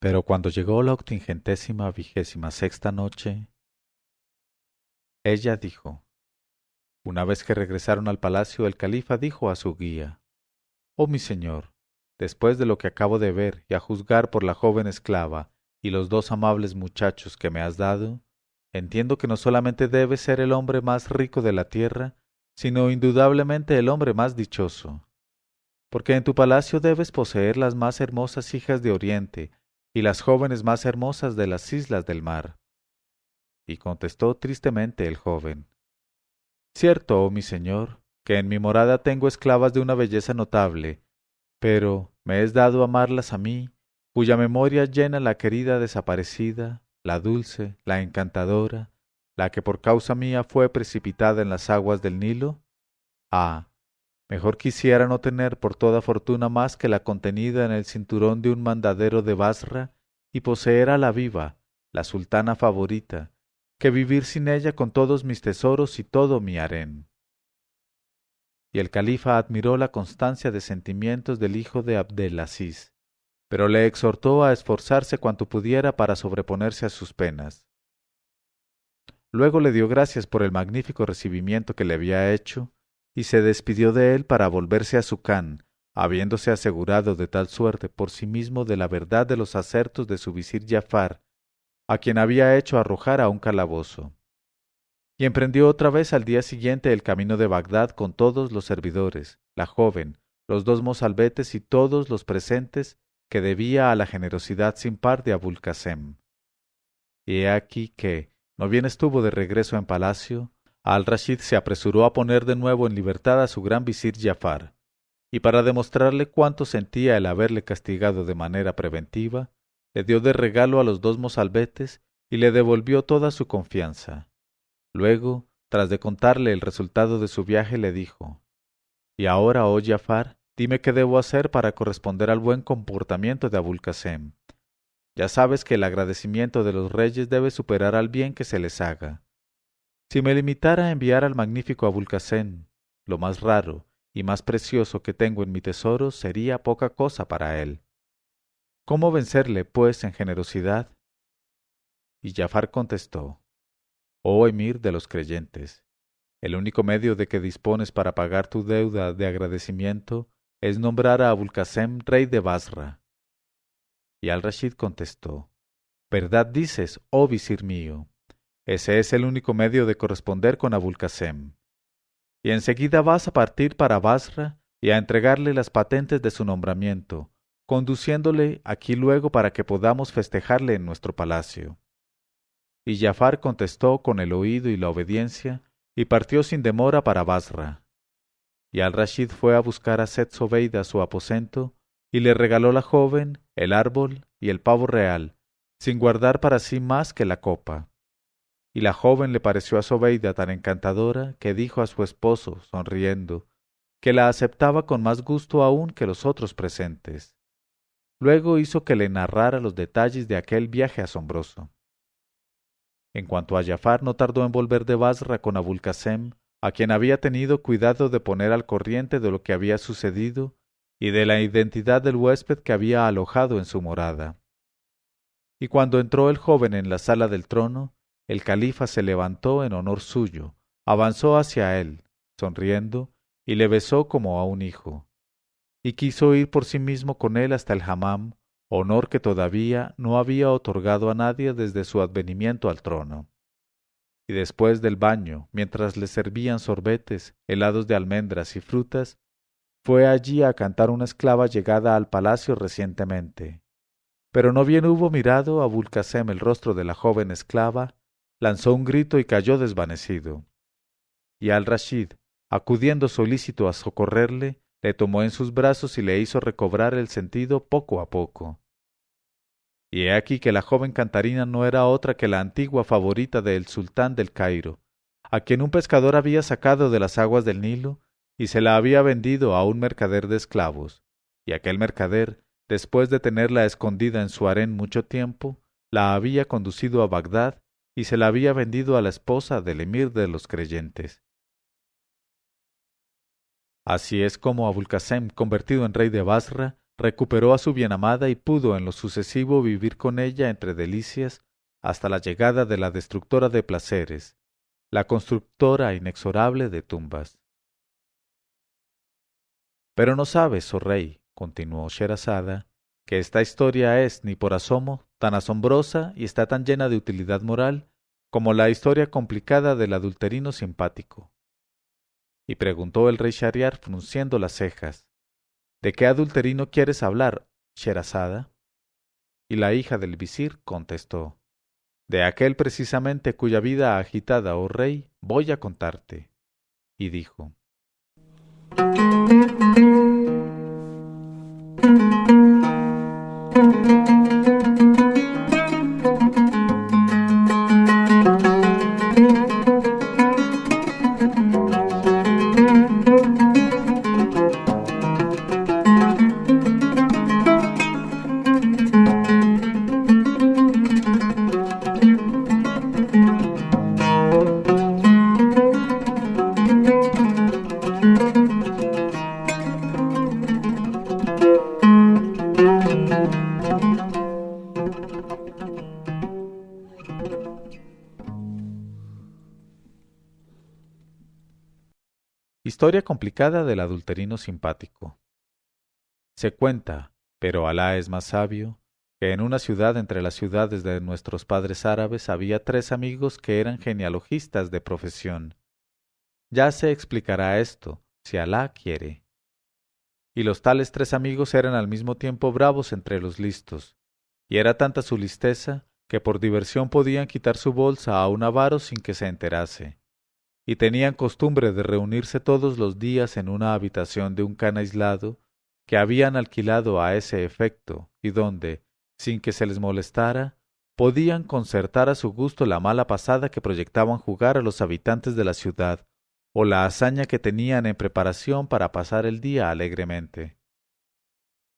Pero cuando llegó la 86ª noche, ella dijo: Una vez que regresaron al palacio, el califa dijo a su guía: Oh mi señor, después de lo que acabo de ver y a juzgar por la joven esclava y los dos amables muchachos que me has dado, entiendo que no solamente debes ser el hombre más rico de la tierra, sino indudablemente el hombre más dichoso, porque en tu palacio debes poseer las más hermosas hijas de Oriente y las jóvenes más hermosas de las islas del mar. Y contestó tristemente el joven: Cierto, oh mi señor, que en mi morada tengo esclavas de una belleza notable, pero me es dado amarlas a mí, cuya memoria llena la querida desaparecida, la dulce, la encantadora, la que por causa mía fue precipitada en las aguas del Nilo. Ah, mejor quisiera no tener por toda fortuna más que la contenida en el cinturón de un mandadero de Basra y poseer a la viva, la sultana favorita, que vivir sin ella con todos mis tesoros y todo mi harén. Y el califa admiró la constancia de sentimientos del hijo de Abdelaziz, pero le exhortó a esforzarse cuanto pudiera para sobreponerse a sus penas. Luego le dio gracias por el magnífico recibimiento que le había hecho, y se despidió de él para volverse a su Khan, habiéndose asegurado de tal suerte por sí mismo de la verdad de los acertos de su visir Giafar, a quien había hecho arrojar a un calabozo. Y emprendió otra vez al día siguiente el camino de Bagdad con todos los servidores, la joven, los dos mozalbetes y todos los presentes que debía a la generosidad sin par de Abul Casem. Y he aquí que, no bien estuvo de regreso en palacio, Al-Rashid se apresuró a poner de nuevo en libertad a su gran visir Giafar, y para demostrarle cuánto sentía el haberle castigado de manera preventiva, le dio de regalo a los dos mozalbetes y le devolvió toda su confianza. Luego, tras de contarle el resultado de su viaje, le dijo: Y ahora, oh Giafar, dime qué debo hacer para corresponder al buen comportamiento de Abul Casem. Ya sabes que el agradecimiento de los reyes debe superar al bien que se les haga. Si me limitara a enviar al magnífico Abul Casem lo más raro y más precioso que tengo en mi tesoro, sería poca cosa para él. ¿Cómo vencerle, pues, en generosidad? Y Giafar contestó: Oh emir de los creyentes, el único medio de que dispones para pagar tu deuda de agradecimiento es nombrar a Abul Casem rey de Basra. Y Al-Rashid contestó: Verdad dices, oh visir mío, ese es el único medio de corresponder con Abul Casem. Y enseguida vas a partir para Basra y a entregarle las patentes de su nombramiento, conduciéndole aquí luego para que podamos festejarle en nuestro palacio. Y Giafar contestó con el oído y la obediencia, y partió sin demora para Basra. Y Al-Rashid fue a buscar a Sett Zobeida a su aposento, y le regaló la joven, el árbol y el pavo real, sin guardar para sí más que la copa. Y la joven le pareció a Zobeida tan encantadora que dijo a su esposo, sonriendo, que la aceptaba con más gusto aún que los otros presentes. Luego hizo que le narrara los detalles de aquel viaje asombroso. En cuanto a Giafar, no tardó en volver de Basra con Abul Casem, a quien había tenido cuidado de poner al corriente de lo que había sucedido y de la identidad del huésped que había alojado en su morada. Y cuando entró el joven en la sala del trono, el califa se levantó en honor suyo, avanzó hacia él, sonriendo, y le besó como a un hijo. Y quiso ir por sí mismo con él hasta el hammam, honor que todavía no había otorgado a nadie desde su advenimiento al trono. Y después del baño, mientras le servían sorbetes, helados de almendras y frutas, fue allí a cantar una esclava llegada al palacio recientemente. Pero no bien hubo mirado a Abul Casem el rostro de la joven esclava, lanzó un grito y cayó desvanecido. Y Al-Rashid, acudiendo solícito a socorrerle, le tomó en sus brazos y le hizo recobrar el sentido poco a poco. Y he aquí que la joven cantarina no era otra que la antigua favorita del sultán del Cairo, a quien un pescador había sacado de las aguas del Nilo y se la había vendido a un mercader de esclavos, y aquel mercader, después de tenerla escondida en su harén mucho tiempo, la había conducido a Bagdad y se la había vendido a la esposa del emir de los creyentes. Así es como Abul Casem, convertido en rey de Basra, recuperó a su bienamada y pudo en lo sucesivo vivir con ella entre delicias hasta la llegada de la destructora de placeres, la constructora inexorable de tumbas. Pero no sabes, oh rey, continuó Sherazada, que esta historia es, ni por asomo, tan asombrosa y está tan llena de utilidad moral como la historia complicada del adulterino simpático. Y preguntó el rey Shahriar frunciendo las cejas, ¿de qué adulterino quieres hablar, Sherazada? Y la hija del visir contestó, de aquel precisamente cuya vida agitada, oh rey, voy a contarte. Y dijo, historia complicada del adulterino simpático. Se cuenta, pero Alá es más sabio, que en una ciudad entre las ciudades de nuestros padres árabes había 3 amigos que eran genealogistas de profesión. Ya se explicará esto, si Alá quiere. Y los tales 3 amigos eran al mismo tiempo bravos entre los listos, y era tanta su listeza que por diversión podían quitar su bolsa a un avaro sin que se enterase, y tenían costumbre de reunirse todos los días en una habitación de un can aislado que habían alquilado a ese efecto, y donde, sin que se les molestara, podían concertar a su gusto la mala pasada que proyectaban jugar a los habitantes de la ciudad, o la hazaña que tenían en preparación para pasar el día alegremente.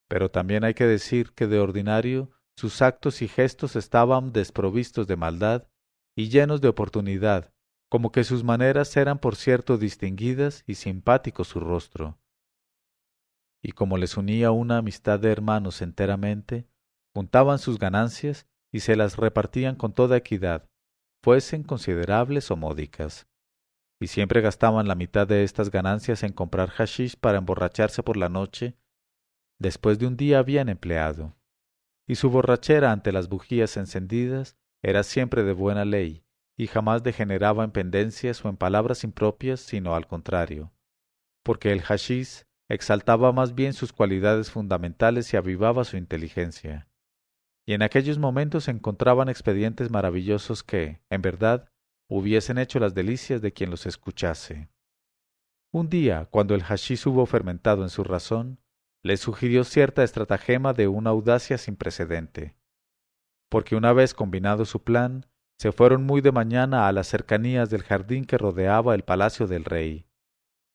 Pero también hay que decir que de ordinario sus actos y gestos estaban desprovistos de maldad y llenos de oportunidad, como que sus maneras eran por cierto distinguidas y simpático su rostro. Y como les unía una amistad de hermanos enteramente, juntaban sus ganancias y se las repartían con toda equidad, fuesen considerables o módicas. Y siempre gastaban la mitad de estas ganancias en comprar hashish para emborracharse por la noche, después de un día bien empleado. Y su borrachera ante las bujías encendidas era siempre de buena ley, y jamás degeneraba en pendencias o en palabras impropias, sino al contrario, porque el hashish exaltaba más bien sus cualidades fundamentales y avivaba su inteligencia. Y en aquellos momentos encontraban expedientes maravillosos que, en verdad, hubiesen hecho las delicias de quien los escuchase. Un día, cuando el hashish hubo fermentado en su razón, le sugirió cierta estratagema de una audacia sin precedente, porque una vez combinado su plan, se fueron muy de mañana a las cercanías del jardín que rodeaba el palacio del rey,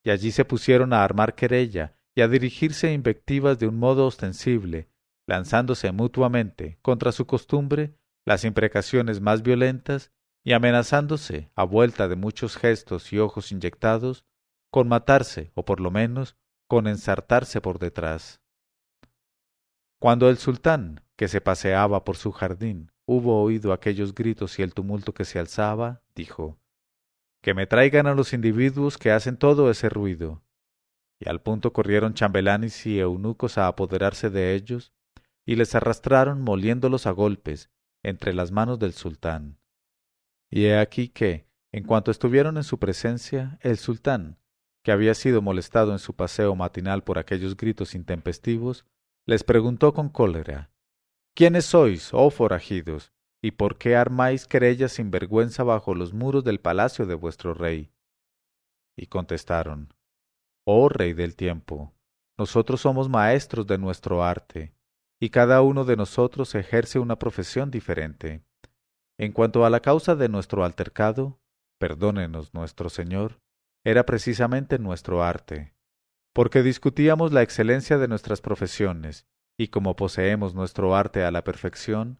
y allí se pusieron a armar querella y a dirigirse invectivas de un modo ostensible, lanzándose mutuamente, contra su costumbre, las imprecaciones más violentas y amenazándose, a vuelta de muchos gestos y ojos inyectados, con matarse, o por lo menos, con ensartarse por detrás. Cuando el sultán, que se paseaba por su jardín, hubo oído aquellos gritos y el tumulto que se alzaba, dijo, que me traigan a los individuos que hacen todo ese ruido. Y al punto corrieron chambelanes y eunucos a apoderarse de ellos, y les arrastraron moliéndolos a golpes entre las manos del sultán. Y he aquí que, en cuanto estuvieron en su presencia, el sultán, que había sido molestado en su paseo matinal por aquellos gritos intempestivos, les preguntó con cólera, ¿quiénes sois, oh forajidos, y por qué armáis querellas sin vergüenza bajo los muros del palacio de vuestro rey? Y contestaron, oh rey del tiempo, nosotros somos maestros de nuestro arte, y cada uno de nosotros ejerce una profesión diferente. En cuanto a la causa de nuestro altercado, perdónenos nuestro Señor, era precisamente nuestro arte, porque discutíamos la excelencia de nuestras profesiones, y como poseemos nuestro arte a la perfección,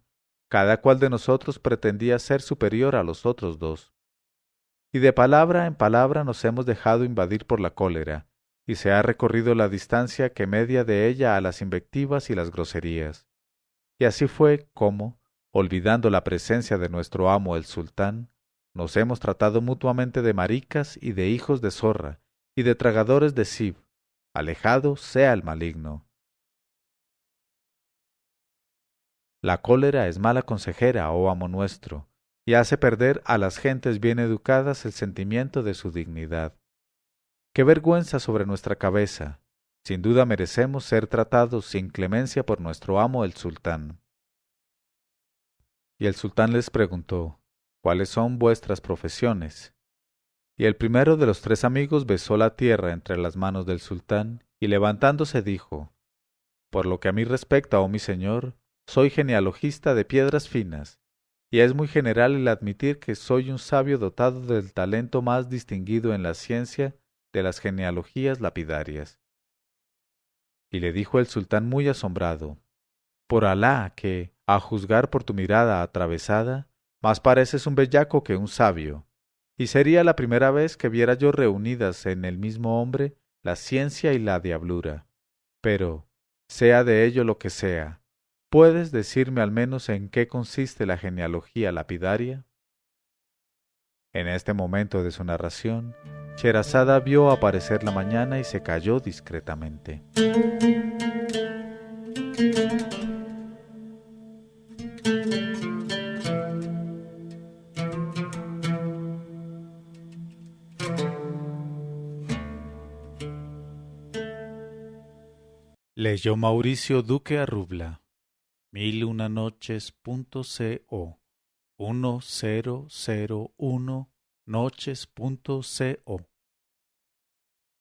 cada cual de nosotros pretendía ser superior a los otros dos. Y de palabra en palabra nos hemos dejado invadir por la cólera, y se ha recorrido la distancia que media de ella a las invectivas y las groserías. Y así fue como, olvidando la presencia de nuestro amo el sultán, nos hemos tratado mutuamente de maricas y de hijos de zorra, y de tragadores de sib. Alejado sea el maligno. La cólera es mala consejera, oh amo nuestro, y hace perder a las gentes bien educadas el sentimiento de su dignidad. ¡Qué vergüenza sobre nuestra cabeza! Sin duda merecemos ser tratados sin clemencia por nuestro amo el sultán. Y el sultán les preguntó, ¿cuáles son vuestras profesiones? Y el primero de los tres amigos besó la tierra entre las manos del sultán, y levantándose dijo, por lo que a mí respecta, oh mi señor, soy genealogista de piedras finas, y es muy general el admitir que soy un sabio dotado del talento más distinguido en la ciencia de las genealogías lapidarias. Y le dijo el sultán muy asombrado, por Alá que, a juzgar por tu mirada atravesada, más pareces un bellaco que un sabio, y sería la primera vez que viera yo reunidas en el mismo hombre la ciencia y la diablura. Pero, sea de ello lo que sea, ¿puedes decirme al menos en qué consiste la genealogía lapidaria? En este momento de su narración, Sherazada vio aparecer la mañana y se calló discretamente. Leyó Mauricio Duque Arrubla, 1001noches.co 1001noches.co